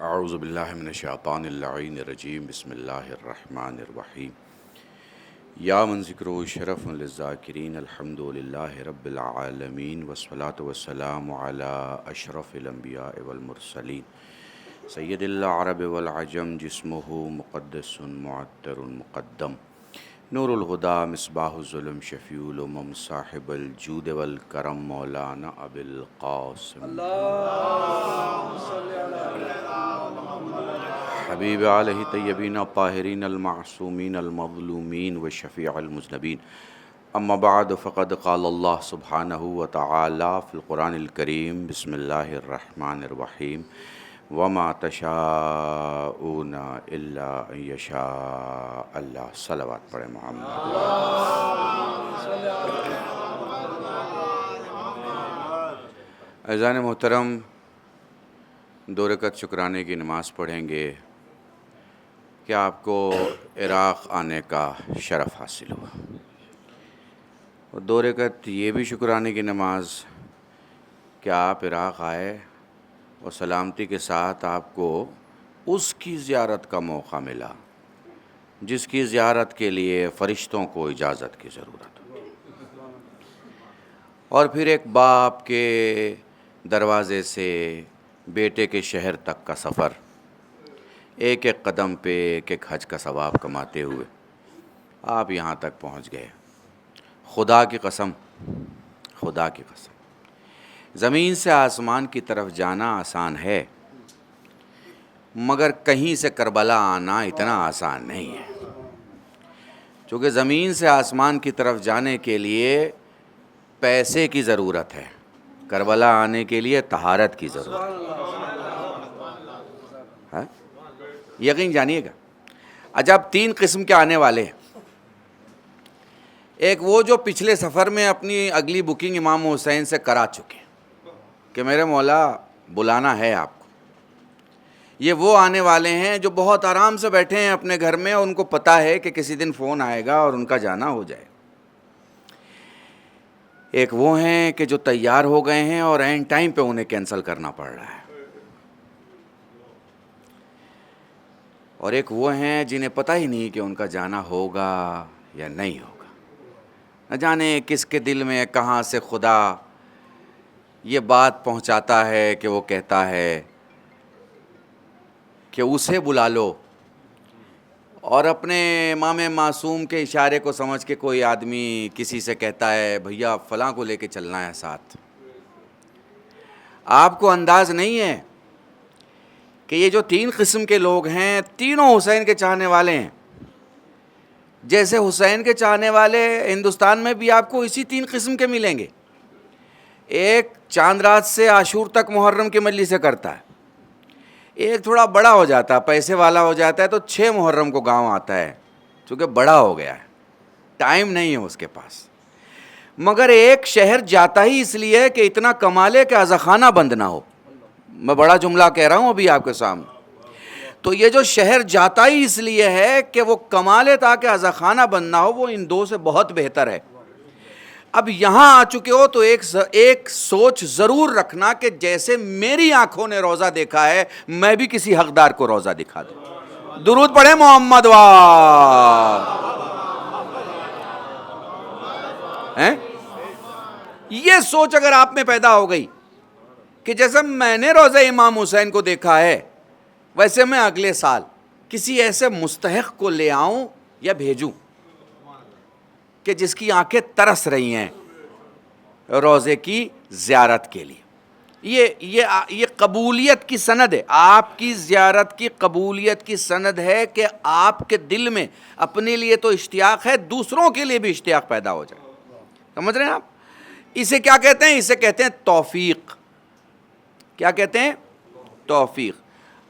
اعوذ باللہ من الشیطان اللعین الرجیم بسم اللہ الرحمن الرحیم یا من ذکر و شرف للذاکرین الحمد للہ رب العالمین والصلاة والسلام علی اشرف الانبیاء والمرسلین سید العرب والعجم جسمہ مقدس معطر مقدم نور الہدی مصباح الظلم شفیع الامم صاحب الجود والکرم مولانا ابی القاسم حبیب علیہ طیبین طاہرین المعصومین المظلومین وشفیع المذنبین اما بعد فقد قال اللہ سبحانہ وتعالی فی القرآن الکریم بسم اللہ الرحمن الرحیم وما تشاءون الا ان یشاء اللہ. صلوات پڑھیں محمد. عزیزان محترم، 2 رکعت شکرانے کی نماز پڑھیں گے کہ آپ کو عراق آنے کا شرف حاصل ہوا، اور 2 رکعت یہ بھی شکرانے کی نماز کہ آپ عراق آئے اور سلامتی کے ساتھ آپ کو اس کی زیارت کا موقع ملا جس کی زیارت کے لیے فرشتوں کو اجازت کی ضرورت ہو، اور پھر ایک باپ کے دروازے سے بیٹے کے شہر تک کا سفر، ایک ایک قدم پہ ایک ایک حج کا ثواب کماتے ہوئے آپ یہاں تک پہنچ گئے. خدا کی قسم، خدا کی قسم، زمین سے آسمان کی طرف جانا آسان ہے، مگر کہیں سے کربلا آنا اتنا آسان نہیں ہے. چونکہ زمین سے آسمان کی طرف جانے کے لیے پیسے کی ضرورت ہے، کربلا آنے کے لیے طہارت کی ضرورت ہے. یقین جانیے گا. اچھا، اب 3 قسم کے آنے والے ہیں. ایک وہ جو پچھلے سفر میں اپنی اگلی بکنگ امام حسین سے کرا چکے کہ میرے مولا بلانا ہے آپ کو. یہ وہ آنے والے ہیں جو بہت آرام سے بیٹھے ہیں اپنے گھر میں، اور ان کو پتہ ہے کہ کسی دن فون آئے گا اور ان کا جانا ہو جائے. ایک وہ ہیں کہ جو تیار ہو گئے ہیں اور اینڈ ٹائم پہ انہیں کینسل کرنا پڑ رہا ہے. اور ایک وہ ہیں جنہیں پتہ ہی نہیں کہ ان کا جانا ہوگا یا نہیں ہوگا. نہ جانے کس کے دل میں کہاں سے خدا یہ بات پہنچاتا ہے کہ وہ کہتا ہے کہ اسے بلا لو، اور اپنے امام معصوم کے اشارے کو سمجھ کے کوئی آدمی کسی سے کہتا ہے بھیا فلاں کو لے کے چلنا ہے ساتھ. آپ کو انداز نہیں ہے کہ یہ جو 3 قسم کے لوگ ہیں تینوں حسین کے چاہنے والے ہیں. جیسے حسین کے چاہنے والے ہندوستان میں بھی آپ کو اسی 3 قسم کے ملیں گے. ایک چاند رات سے عاشور تک محرم کی مجلسیں کرتا ہے، ایک تھوڑا بڑا ہو جاتا ہے، پیسے والا ہو جاتا ہے تو 6 محرم کو گاؤں آتا ہے، چونکہ بڑا ہو گیا ہے، ٹائم نہیں ہے اس کے پاس. مگر ایک شہر جاتا ہی اس لیے کہ اتنا کما لے کہ عزاخانہ بند نہ ہو. میں بڑا جملہ کہہ رہا ہوں ابھی آپ کے سامنے. تو یہ جو شہر جاتا ہی اس لیے ہے کہ وہ کما لے تاکہ عزاخانہ بند نہ ہو، وہ ان 2 سے بہت بہتر ہے. اب یہاں آ چکے ہو تو ایک سوچ ضرور رکھنا کہ جیسے میری آنکھوں نے روزہ دیکھا ہے میں بھی کسی حقدار کو روزہ دکھا دوں. درود پڑھیں محمد ہیں. یہ سوچ اگر آپ میں پیدا ہو گئی کہ جیسے میں نے روزہ امام حسین کو دیکھا ہے ویسے میں اگلے سال کسی ایسے مستحق کو لے آؤں یا بھیجوں کہ جس کی آنکھیں ترس رہی ہیں روزے کی زیارت کے لیے. یہ قبولیت کی سند ہے، آپ کی زیارت کی قبولیت کی سند ہے کہ آپ کے دل میں اپنے لیے تو اشتیاق ہے، دوسروں کے لیے بھی اشتیاق پیدا ہو جائے. سمجھ رہے ہیں آپ؟ اسے کیا کہتے ہیں؟ اسے کہتے ہیں توفیق. کیا کہتے ہیں؟ توفیق.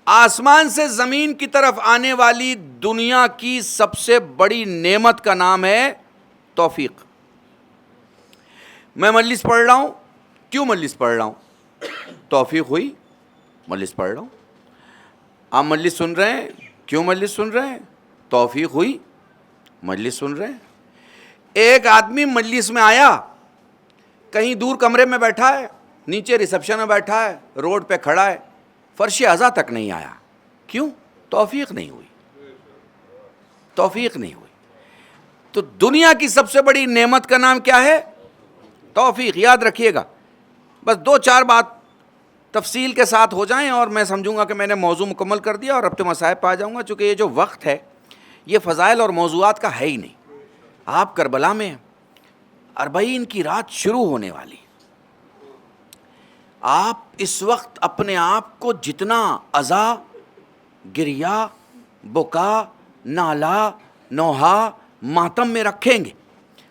آسمان سے زمین کی طرف آنے والی دنیا کی سب سے بڑی نعمت کا نام ہے توفیق. میں مجلس پڑھ رہا ہوں، کیوں مجلس پڑھ رہا ہوں؟ توفیق ہوئی، مجلس پڑھ رہا ہوں. آپ مجلس سن رہے ہیں، کیوں مجلس سن رہے ہیں؟ توفیق ہوئی، مجلس سن رہے ہیں. ایک آدمی مجلس میں آیا، کہیں دور کمرے میں بیٹھا ہے، نیچے ریسپشن میں بیٹھا ہے، روڈ پہ کھڑا ہے، فرش ازا تک نہیں آیا، کیوں؟ توفیق نہیں ہوئی، توفیق نہیں ہوئی۔ تو دنیا کی سب سے بڑی نعمت کا نام کیا ہے؟ توفیق۔ یاد رکھیے گا، بس 2-4 بات تفصیل کے ساتھ ہو جائیں اور میں سمجھوں گا کہ میں نے موضوع مکمل کر دیا اور ربط مصائب پا جاؤں گا، چونکہ یہ جو وقت ہے یہ فضائل اور موضوعات کا ہے ہی نہیں۔ آپ کربلا میں 40 کی رات شروع ہونے والی، آپ اس وقت اپنے آپ کو جتنا ازا، گریا، بکا، نالا، نوحہ، ماتم میں رکھیں گے،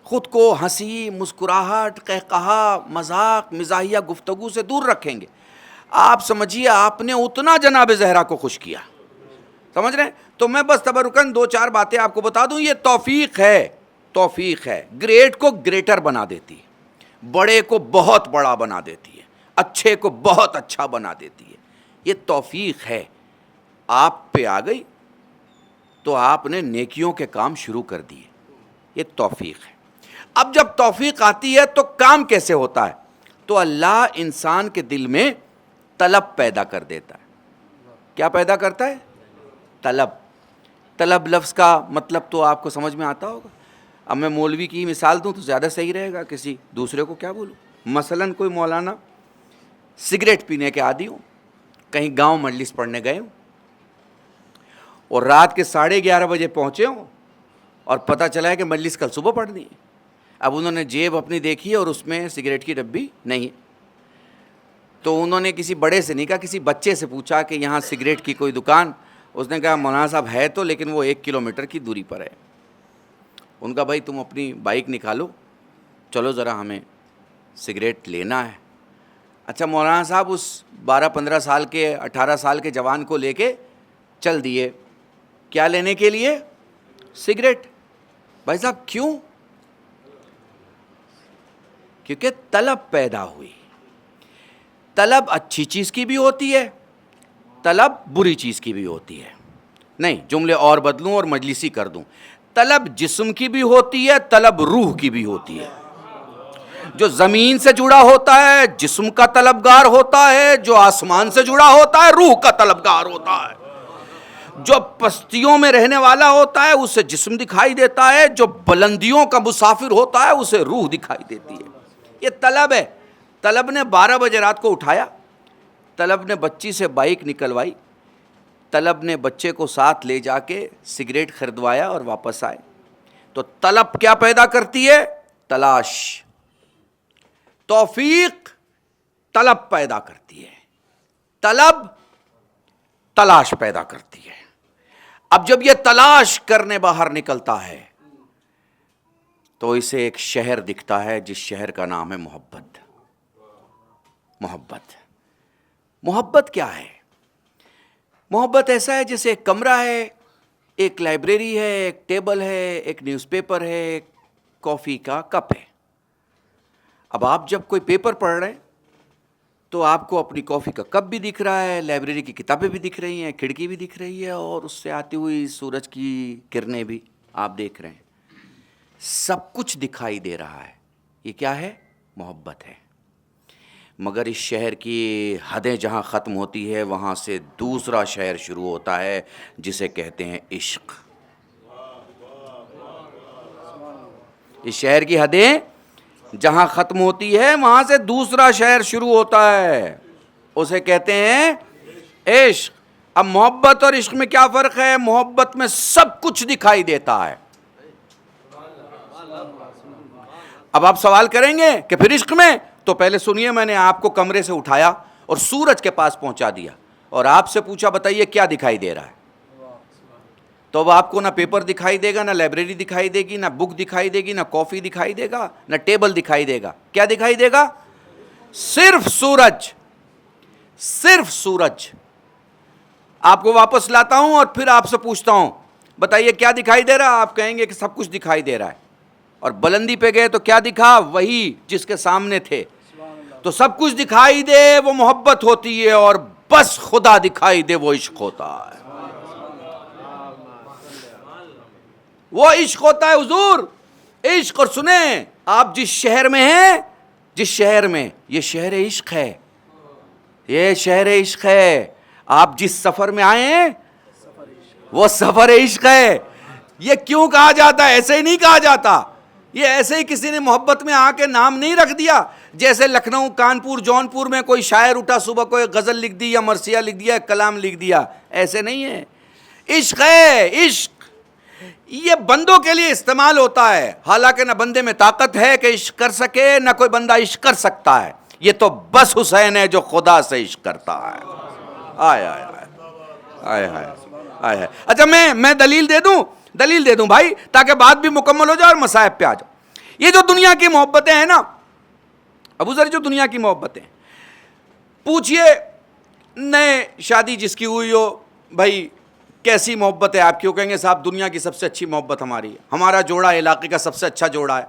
خود کو ہنسی، مسکراہٹ، قہقہا، مذاق، مزاحیہ گفتگو سے دور رکھیں گے، آپ سمجھیے آپ نے اتنا جناب زہرا کو خوش کیا۔ سمجھ رہے ہیں؟ تو میں بس تبرکاً 2-4 باتیں آپ کو بتا دوں، یہ توفیق ہے، توفیق ہے۔ گریٹ کو گریٹر بنا دیتی ہے، بڑے کو بہت بڑا بنا دیتی ہے، اچھے کو بہت اچھا بنا دیتی ہے، یہ توفیق ہے۔ آپ پہ آ گئی تو آپ نے نیکیوں کے کام شروع کر دیے، یہ توفیق ہے۔ اب جب توفیق آتی ہے تو کام کیسے ہوتا ہے؟ تو اللہ انسان کے دل میں طلب پیدا کر دیتا ہے۔ کیا پیدا کرتا ہے؟ طلب۔ طلب لفظ کا مطلب تو آپ کو سمجھ میں آتا ہوگا۔ اب میں مولوی کی مثال دوں تو زیادہ صحیح رہے گا، کسی دوسرے کو کیا بولوں؟ مثلاً کوئی مولانا سگریٹ پینے کے عادی ہوں، کہیں گاؤں مجلس پڑھنے گئے ہوں اور رات کے 11:30 بجے پہنچے ہوں اور پتہ چلا ہے کہ مجلس کل صبح پڑھنی ہے۔ اب انہوں نے جیب اپنی دیکھی اور اس میں سگریٹ کی ڈبی نہیں، تو انہوں نے کسی بڑے سے نہیں کہا، کسی بچے سے پوچھا کہ یہاں سگریٹ کی کوئی دکان؟ اس نے کہا مولانا صاحب ہے تو، لیکن وہ 1 کلومیٹر کی دوری پر ہے۔ ان کا بھائی تم اپنی بائک نکالو، چلو ذرا ہمیں سگریٹ لینا ہے۔ اچھا مولانا صاحب اس 12-15 سال کے 18 سال کے جوان کو لے کے چل دیے، کیا لینے کے لیے؟ سگریٹ۔ بھائی صاحب کیوں؟ کیونکہ طلب پیدا ہوئی۔ طلب اچھی چیز کی بھی ہوتی ہے، طلب بری چیز کی بھی ہوتی ہے۔ نہیں، جملے اور بدلوں اور مجلسی کر دوں، طلب جسم کی بھی ہوتی ہے، طلب روح کی بھی ہوتی ہے۔ جو زمین سے جڑا ہوتا ہے جسم کا طلبگار ہوتا ہے، جو آسمان سے جڑا ہوتا ہے روح کا طلبگار ہوتا ہے۔ جو پستیوں میں رہنے والا ہوتا ہے اسے جسم دکھائی دیتا ہے، جو بلندیوں کا مسافر ہوتا ہے اسے روح دکھائی دیتی ہے۔ یہ طلب ہے۔ طلب نے 12 بجے رات کو اٹھایا، طلب نے بچی سے بائک نکلوائی، طلب نے بچے کو ساتھ لے جا کے سگریٹ خریدوایا اور واپس آئے۔ تو طلب کیا پیدا کرتی ہے؟ تلاش۔ توفیق طلب پیدا کرتی ہے، طلب تلاش پیدا کرتی ہے۔ اب جب یہ تلاش کرنے باہر نکلتا ہے تو اسے ایک شہر دکھتا ہے جس شہر کا نام ہے محبت۔ محبت۔ محبت کیا ہے؟ محبت ایسا ہے جیسے ایک کمرہ ہے، ایک لائبریری ہے، ایک ٹیبل ہے، ایک نیوز پیپر ہے، ایک کافی کا کپ ہے۔ اب آپ جب کوئی پیپر پڑھ رہے ہیں تو آپ کو اپنی کافی کا کپ بھی دکھ رہا ہے، لائبریری کی کتابیں بھی دکھ رہی ہیں، کھڑکی بھی دکھ رہی ہے، اور اس سے آتی ہوئی سورج کی کرنیں بھی آپ دیکھ رہے ہیں، سب کچھ دکھائی دے رہا ہے۔ یہ کیا ہے؟ محبت ہے۔ مگر اس شہر کی حدیں جہاں ختم ہوتی ہے وہاں سے دوسرا شہر شروع ہوتا ہے جسے کہتے ہیں عشق۔ اس شہر کی حدیں جہاں ختم ہوتی ہے وہاں سے دوسرا شہر شروع ہوتا ہے، اسے کہتے ہیں عشق۔ اب محبت اور عشق میں کیا فرق ہے؟ محبت میں سب کچھ دکھائی دیتا ہے۔ اب آپ سوال کریں گے کہ پھر عشق میں؟ تو پہلے سنیے، میں نے آپ کو کمرے سے اٹھایا اور سورج کے پاس پہنچا دیا اور آپ سے پوچھا بتائیے کیا دکھائی دے رہا ہے؟ تو اب آپ کو نہ پیپر دکھائی دے گا، نہ لائبریری دکھائی دے گی، نہ بک دکھائی دے گی، نہ کافی دکھائی دے گا، نہ ٹیبل دکھائی دے گا۔ کیا دکھائی دے گا؟ صرف سورج، صرف سورج۔ آپ کو واپس لاتا ہوں اور پھر آپ سے پوچھتا ہوں بتائیے کیا دکھائی دے رہا ہے؟ آپ کہیں گے کہ سب کچھ دکھائی دے رہا ہے۔ اور بلندی پہ گئے تو کیا دکھا؟ وہی جس کے سامنے تھے۔ تو سب کچھ دکھائی دے وہ محبت ہوتی ہے، اور بس خدا دکھائی دے وہ عشق ہوتا ہے۔ وہ عشق ہوتا ہے حضور، عشق۔ اور سنیں، آپ جس شہر میں ہیں، جس شہر میں، یہ شہر عشق ہے، یہ شہر عشق ہے۔ آپ جس سفر میں آئے ہیں وہ سفر عشق ہے. یہ کیوں کہا جاتا ہے؟ ایسے ہی نہیں کہا جاتا. یہ ایسے ہی کسی نے محبت میں آ کے نام نہیں رکھ دیا. جیسے لکھنؤ، کانپور، جونپور میں کوئی شاعر اٹھا صبح کوئی غزل لکھ دی یا مرثیہ لکھ دیا، کلام لکھ دیا. ایسے نہیں ہے. عشق ہے. عشق یہ بندوں کے لیے استعمال ہوتا ہے، حالانکہ نہ بندے میں طاقت ہے کہ عشق کر سکے، نہ کوئی بندہ عشق کر سکتا ہے. یہ تو بس حسین ہے جو خدا سے عشق کرتا ہے. آئے آئے آئے آئے آئے. اچھا میں دلیل دے دوں بھائی، تاکہ بات بھی مکمل ہو جائے اور مصائب پہ آ جاؤ. یہ جو دنیا کی محبتیں ہیں نا ابو ذر، جو دنیا کی محبتیں، پوچھئے نئے شادی جس کی ہوئی ہو، بھائی کیسی محبت ہے آپ کی؟ وہ کہیں گے صاحب دنیا کی سب سے اچھی محبت ہماری ہے. ہمارا جوڑا علاقے کا سب سے اچھا جوڑا ہے،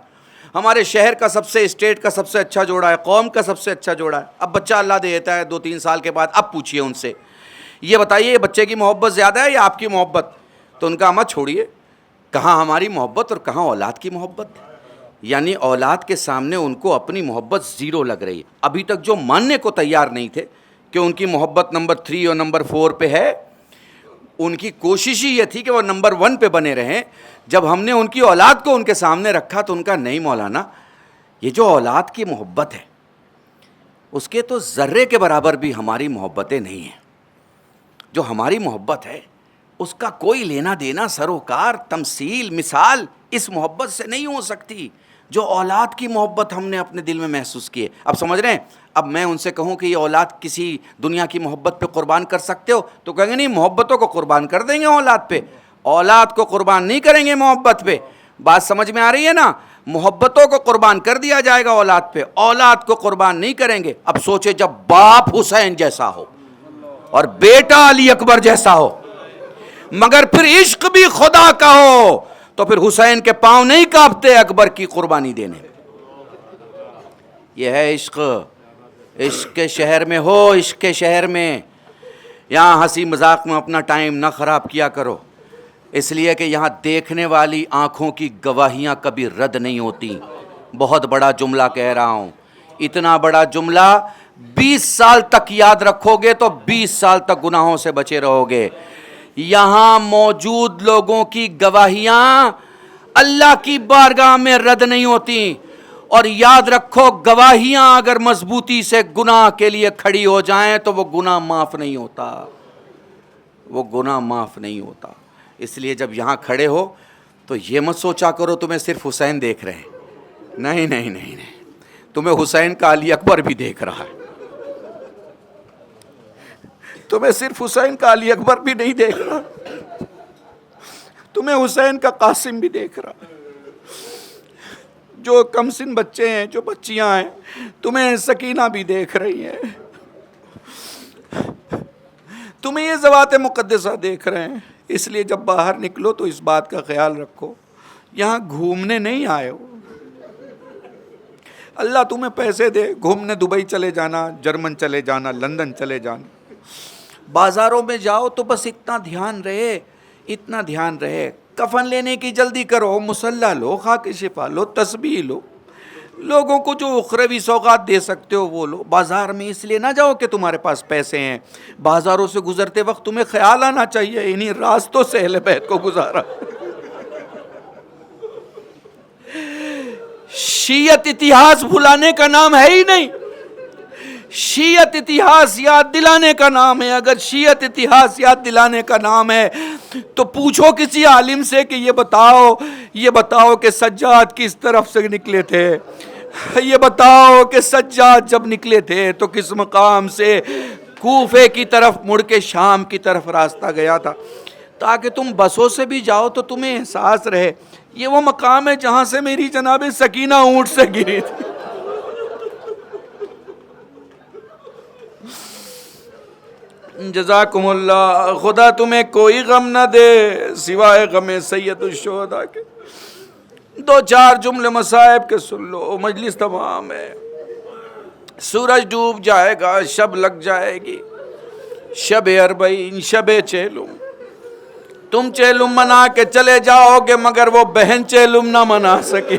ہمارے شہر کا سب سے، اسٹیٹ کا سب سے اچھا جوڑا ہے، قوم کا سب سے اچھا جوڑا ہے. اب بچہ اللہ دے دیتا ہے 2-3 سال کے بعد. اب پوچھئے ان سے، یہ بتائیے بچے کی محبت زیادہ ہے یا آپ کی محبت؟ تو ان کا اماں چھوڑیے، کہاں ہماری محبت اور کہاں اولاد کی محبت. یعنی اولاد کے سامنے ان کو اپنی محبت زیرو لگ رہی ہے. ابھی تک جو ماننے کو تیار نہیں تھے کہ ان کی محبت نمبر 3 اور نمبر 4 پہ ہے، ان کی کوشش ہی یہ تھی کہ وہ نمبر 1 پہ بنے رہیں. جب ہم نے ان کی اولاد کو ان کے سامنے رکھا تو ان کا نہیں مولانا، یہ جو اولاد کی محبت ہے اس کے تو ذرے کے برابر بھی ہماری محبتیں نہیں ہیں. جو ہماری محبت ہے اس کا کوئی لینا دینا، سروکار، تمثیل، مثال اس محبت سے نہیں ہو سکتی جو اولاد کی محبت ہم نے اپنے دل میں محسوس کی ہے. اب سمجھ رہے ہیں؟ اب میں ان سے کہوں کہ یہ اولاد کسی دنیا کی محبت پہ قربان کر سکتے ہو تو کہیں گے نہیں، محبتوں کو قربان کر دیں گے اولاد پہ. اولاد کو قربان نہیں کریں گے محبت پہ. بات سمجھ میں آ رہی ہے نا؟ محبتوں کو قربان کر دیا جائے گا اولاد پہ، اولاد کو قربان نہیں کریں گے. اب سوچے جب باپ حسین جیسا ہو اور بیٹا علی اکبر جیسا ہو، مگر پھر عشق بھی خدا کا ہو، تو پھر حسین کے پاؤں نہیں کانپتے اکبر کی قربانی دینے میں. یہ ہے عشق. عشق کے شہر میں ہو، عشق کے شہر میں. یہاں ہنسی مذاق میں اپنا ٹائم نہ خراب کیا کرو، اس لیے کہ یہاں دیکھنے والی آنکھوں کی گواہیاں کبھی رد نہیں ہوتی. بہت بڑا جملہ کہہ رہا ہوں، اتنا بڑا جملہ 20 سال تک یاد رکھو گے تو 20 سال تک گناہوں سے بچے رہو گے. یہاں موجود لوگوں کی گواہیاں اللہ کی بارگاہ میں رد نہیں ہوتی. اور یاد رکھو، گواہیاں اگر مضبوطی سے گناہ کے لیے کھڑی ہو جائیں تو وہ گناہ معاف نہیں ہوتا، وہ گناہ معاف نہیں ہوتا. اس لیے جب یہاں کھڑے ہو تو یہ مت سوچا کرو تمہیں صرف حسین دیکھ رہے ہیں. نہیں نہیں نہیں نہیں، تمہیں حسین کا علی اکبر بھی دیکھ رہا ہے. تمہیں صرف حسین کا علی اکبر بھی نہیں دیکھ رہا، تمہیں حسین کا قاسم بھی دیکھ رہا. جو کم سن بچے ہیں، جو بچیاں ہیں، تمہیں سکینہ بھی دیکھ رہی ہیں، تمہیں یہ ذوات مقدسہ دیکھ رہے ہیں. اس لیے جب باہر نکلو تو اس بات کا خیال رکھو، یہاں گھومنے نہیں آئے ہو. اللہ تمہیں پیسے دے، گھومنے دبئی چلے جانا، جرمن چلے جانا، لندن چلے جانا. بازاروں میں جاؤ تو بس اتنا دھیان رہے، اتنا دھیان رہے، کفن لینے کی جلدی کرو، مصلی لو، خاک شفا لو، تسبیح لو، لوگوں کو جو اخروی سوغات دے سکتے ہو وہ لو. بازار میں اس لیے نہ جاؤ کہ تمہارے پاس پیسے ہیں، بازاروں سے گزرتے وقت تمہیں خیال آنا چاہیے انہی راستوں سے اہل بیت کو گزارا. شیعت اتہاس بھلانے کا نام ہے ہی نہیں، شیعت اتہاس یاد دلانے کا نام ہے. اگر شیعت اتہاس یاد دلانے کا نام ہے تو پوچھو کسی عالم سے کہ یہ بتاؤ کہ سجاد کس طرف سے نکلے تھے، یہ بتاؤ کہ سجاد جب نکلے تھے تو کس مقام سے کوفے کی طرف مڑ کے شام کی طرف راستہ گیا تھا، تاکہ تم بسوں سے بھی جاؤ تو تمہیں احساس رہے یہ وہ مقام ہے جہاں سے میری جناب سکینہ اونٹ سے گری تھی. جزاکم اللہ. خدا تمہیں کوئی غم نہ دے سوائے غم سید الشہداء کے. 2-4 جملے مصائب کے سن لو، مجلس تمام ہے. سورج ڈوب جائے گا، شب لگ جائے گی، شب 40، شب چیلم. تم چیلم منا کے چلے جاؤ گے مگر وہ بہن چیلم نہ منا سکی.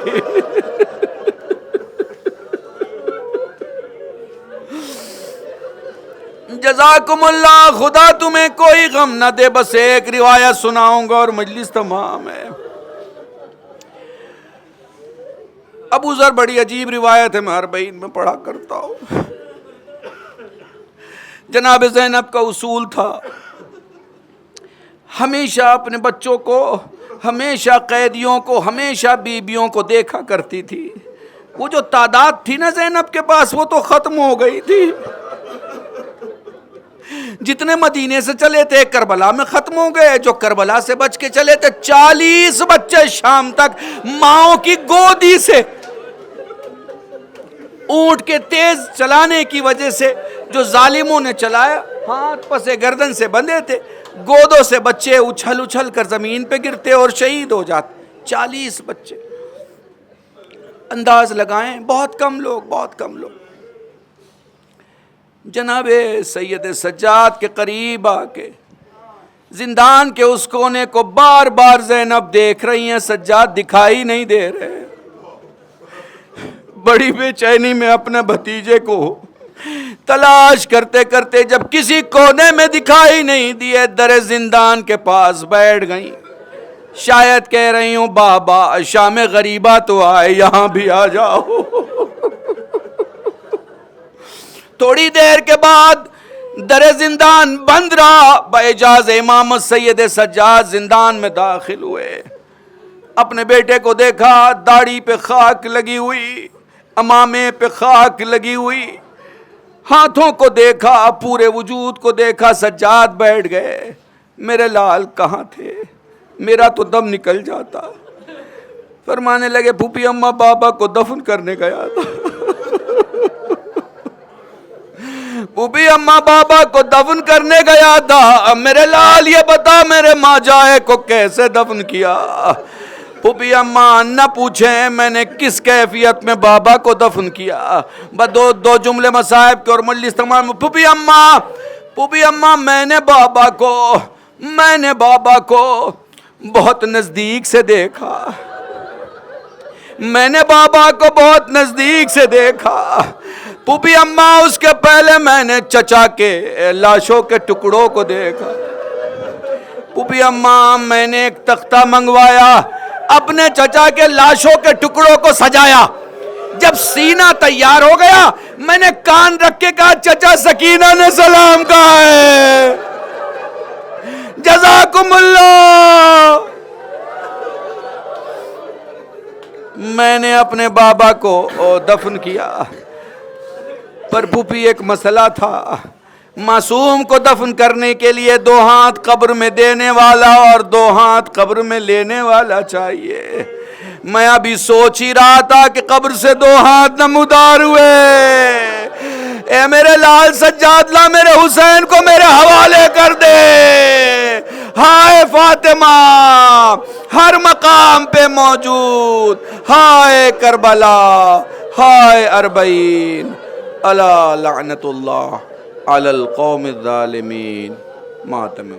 جزاکم اللہ، خدا تمہیں کوئی غم نہ دے، بس ایک روایت سناؤں گا اور مجلس تمام ہے۔ ابو ذر بڑی عجیب روایت ہے، میں اربعین میں پڑھا کرتا ہوں۔ جناب زینب کا اصول تھا، ہمیشہ اپنے بچوں کو، ہمیشہ قیدیوں کو، ہمیشہ بیویوں کو دیکھا کرتی تھی۔ وہ جو تعداد تھی نا زینب کے پاس، وہ تو ختم ہو گئی تھی۔ جتنے مدینے سے چلے تھے کربلا میں ختم ہو گئے، جو کربلا سے بچ کے چلے تھے 40 بچے شام تک ماؤں کی گودی سے، اونٹ کے تیز چلانے کی وجہ سے جو ظالموں نے چلایا، ہاتھ پسے گردن سے بندھے تھے، گودوں سے بچے اچھل اچھل کر زمین پہ گرتے اور شہید ہو جاتے۔ 40 بچے، انداز لگائیں، بہت کم لوگ، بہت کم لوگ۔ جناب سید سجاد کے قریب آ کے زندان کے اس کونے کو بار بار زینب دیکھ رہی ہیں، سجاد دکھائی نہیں دے رہے۔ بڑی بے چینی میں اپنے بھتیجے کو تلاش کرتے کرتے جب کسی کونے میں دکھائی نہیں دیے، در زندان کے پاس بیٹھ گئیں۔ شاید کہہ رہی ہوں بابا شام غریبہ تو آئے، یہاں بھی آ جاؤ۔ تھوڑی دیر کے بعد در زندان بند رہا، باعجاز امام سید سجاد زندان میں داخل ہوئے۔ اپنے بیٹے کو دیکھا، داڑھی پہ خاک لگی ہوئی، امامے پہ خاک لگی ہوئی، ہاتھوں کو دیکھا، پورے وجود کو دیکھا۔ سجاد بیٹھ گئے، میرے لال کہاں تھے؟ میرا تو دم نکل جاتا۔ فرمانے لگے پھوپھی اماں بابا کو دفن کرنے گیا تھا۔ پھوپھی اماں بابا کو دفن کرنے گیا تھا، میرے لال یہ بتا میرے ماں جائے کو کیسے دفن کیا؟ پھوپھی اماں نہ پوچھیں میں نے کس کیفیت میں بابا کو دفن کیا۔ دو جملے مصائب کے اور مجلس تمام۔ پھوپھی اماں میں نے بابا کو بہت نزدیک سے دیکھا، میں نے بابا کو بہت نزدیک سے دیکھا۔ پھوپھی اماں اس کے پہلے میں نے چچا کے لاشوں کے ٹکڑوں کو دیکھا۔ پھوپھی اماں میں نے ایک تختہ منگوایا، اپنے چچا کے لاشوں کے ٹکڑوں کو سجایا۔ جب سینہ تیار ہو گیا میں نے کان رکھ کے کہا چچا سکینہ نے سلام کہا ہے، جزاکم اللہ۔ میں نے اپنے بابا کو دفن کیا، پر پھوپھی ایک مسئلہ تھا، معصوم کو دفن کرنے کے لیے 2 ہاتھ قبر میں دینے والا اور 2 ہاتھ قبر میں لینے والا چاہیے۔ میں ابھی سوچ ہی رہا تھا کہ قبر سے 2 ہاتھ نمودار ہوئے۔ اے میرے لال سجاد لا میرے حسین کو میرے حوالے کر دے۔ ہائے فاطمہ ہر مقام پہ موجود، ہائے کربلا، ہائے اربعین، الا لعنت اللہ علی القوم الظالمین۔ ماتم